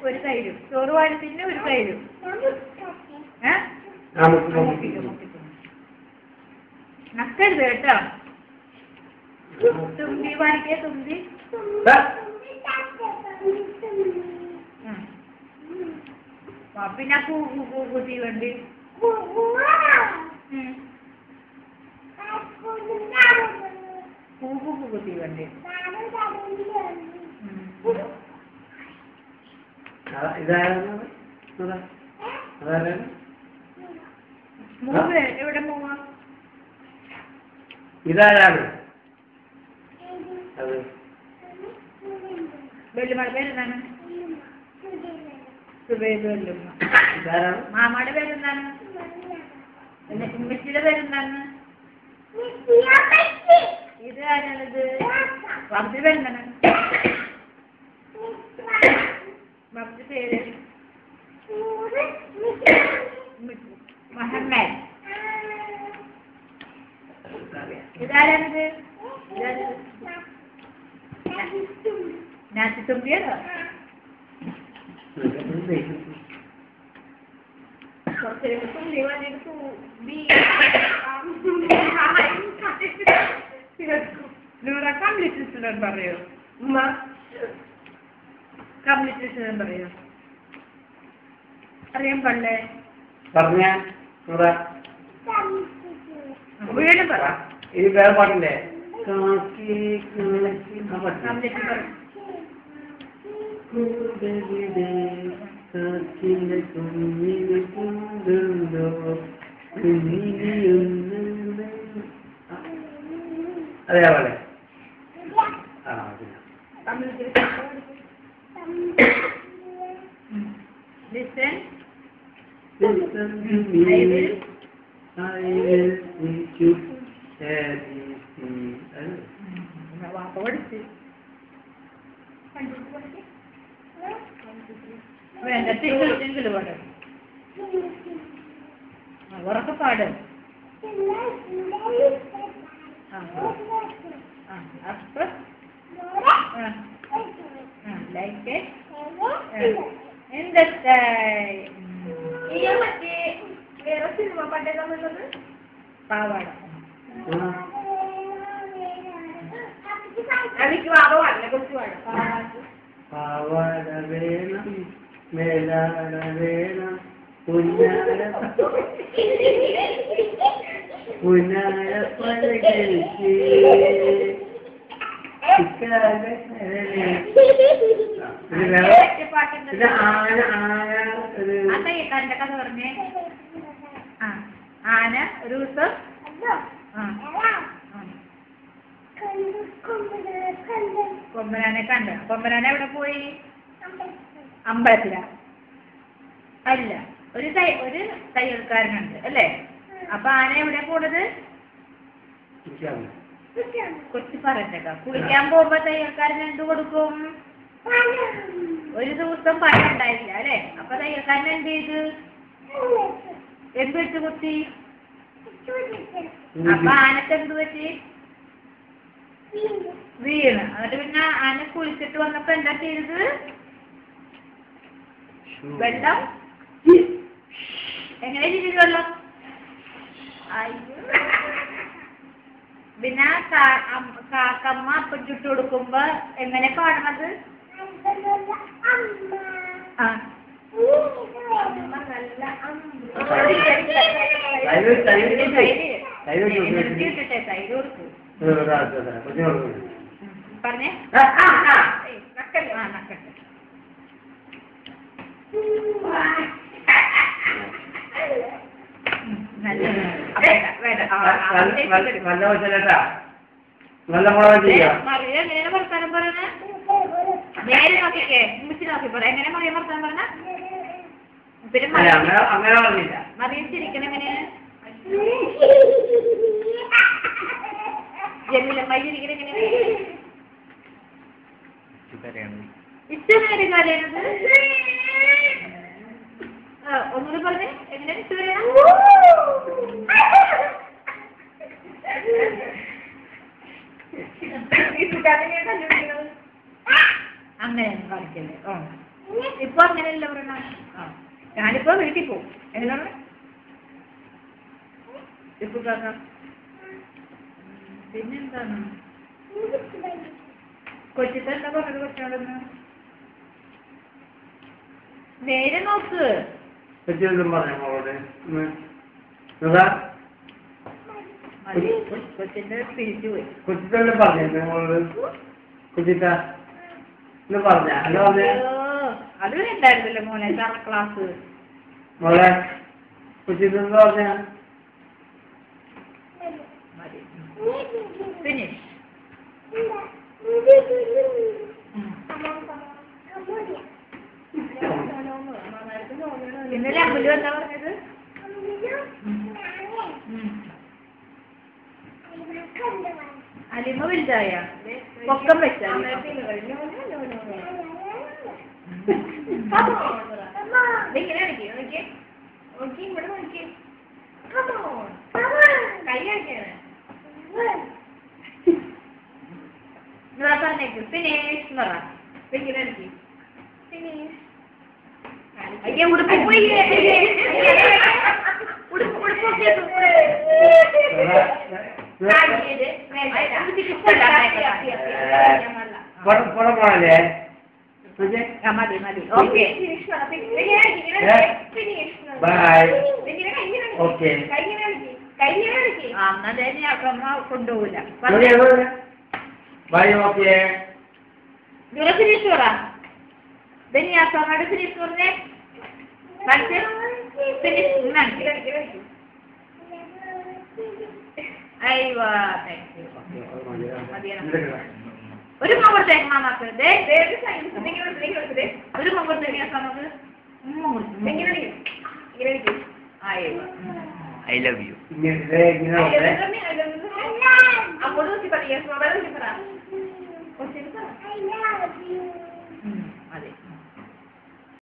ഒരു തൈരും ചോറ് വാഴത്തിന് ഒരു തൈരും നക്കരുത് കേട്ടോ തുമ്പി വാങ്ങിക്കേ തുമ്പി പിന്നെ കൂട്ടി വേണ്ടി കൂട്ടി വേണ്ടി എവിടെ പോവാ ഇതാരാണ് വെല്ലുമാടെ പേരെന്താണ് മാമാടെ പേരെന്താണ് ഉമ്മച്ചിയുടെ പേരെന്താണ് ഇത് ആരാണിത് ബാബുന്റെ പേരെന്താണ് ബാബുന്റെ പേര് മുഹമ്മദ് ഇതാരാണിത് നാസിത്തുമ്പിയാണോ കംപ്ലീറ്റ് പറയോ കംപ്ലീറ്റ് പറയോ അറിയാൻ പാടില്ലേ പറഞ്ഞ വീണ്ടും പറ ഇത് വേറെ പാട്ടില്ലേ കംപ്ലീറ്റ് പറ അതേപോലെ Listen. Listen to me. I will teach you ABC. വേണ്ട തിങ്കൾ പാട് ഉറക്കെ പാട് ലൈക്ക് in the sky. വേറെ സിനിമ പാട്ടേക്കാന്നുള്ളത് പാവാട എനിക്ക് പാവാട കുറച്ച് പാവാട വേണം മേലാട വേണം പുന്നാര പലകൾക്ക് കണ്ട കഥ പറഞ്ഞേ ആന ഒരു ദിവസം കൊമ്പനാനെ കണ്ട കൊമ്പനാന എവിടെ പോയി അമ്പലത്തില അല്ല ഒരു തയ്യൽക്കാരനുണ്ട് അല്ലേ അപ്പൊ ആന എവിടെ പോണത് കൊച്ചു പറഞ്ഞേക്കാം കുളിക്കാൻ പോകുമ്പോ തയ്യൽക്കാരൻ എന്ത് കൊടുക്കും ഒരു ദിവസം പഴം ഉണ്ടായില്ല അല്ലെ അപ്പൊ തയ്യൽക്കാരൻ എന്ത് ചെയ്ത് എന്ത് വെച്ച് കുത്തി അപ്പൊ ആനക്ക് എന്ത് പറ്റി വീണ് എന്നിട്ട് പിന്നെ ആന കുളിച്ചിട്ട് വന്നപ്പോ എന്താ ചെയ്തത് വെള്ളം എങ്ങനെ ചെയ്തത് വെള്ളം പിന്നെ കാക്കമ്മ അപ്പം ചുട്ട് കൊടുക്കുമ്പോ എങ്ങനെ കാണുന്നത് പറഞ്ഞേ നല്ല മുളക് ചെയ്യാം എങ്ങനെ വർത്താനം പറയണ നേരെ നോക്കിക്കേ മുച്ചി നോക്കി പറ എങ്ങനെ മറിയ വർത്താനം പറഞ്ഞ പിന്നെ അങ്ങനെ പറഞ്ഞില്ല മറിയം ചിരിക്കണം എങ്ങനെ ജമീലമ്മായി ചിരിക്കണം എങ്ങനെ ഇഷ്ടം കാര്യത് ഒന്നുകൂടി പറഞ്ഞേ എങ്ങനെ അങ്ങനെ കാണിക്കല്ലേ ഇപ്പൊ അങ്ങനെയല്ല പറയണ. ഞാനിപ്പോ വീട്ടിൽ പോവും. എങ്ങനെയാണ് ഇപ്പൊ കാണാം. പിന്നെന്താണ് കൊച്ചിത്തെ എന്താ പറഞ്ഞത്? കൊച്ചാണെന്ന് നേരെ നോക്ക്. കൊച്ചിട്ടും പറഞ്ഞു മോളോട് കൊച്ചിന്റെ തിരിച്ചു പോയി. കൊച്ചിട്ടെല്ലാം പറഞ്ഞു മോളോട്. കൊച്ചിട്ട എന്ന് പറഞ്ഞ അല്ല പറഞ്ഞ അത് ഉണ്ടായിരുന്നല്ലോ മോനെ ക്ലാസ്. മോളെ കൊച്ചിട്ടെന്ന് പറഞ്ഞ ഫിനിഷ്. ഇന്നലെ അമ്പലം എന്താ പറഞ്ഞത്? അലിമ വലുതായ പൊക്കം വെച്ച പറഞ്ഞേക്ക് ഫിനിഷ് പറ. അയ്യ ഉടുപ്പ് പോയി. പോണല്ലേ മതി മതി. Okay bye. ഓക്കെ അമ്മ കൊണ്ടുപോകില്ല. ബൈ. ഓക്കെ ഫിനിഷ് പറ. ധന്യാസോട് ഫിനിഷ് പറഞ്ഞേ. ഒരു മമ്പുറത്തേക്ക് മാമാക്ക് ഒരു മമ്പുറത്തേക്ക് നമുക്ക് ഐ ലവ് യു. അങ്ങോട്ട് നോക്കി പറയാ.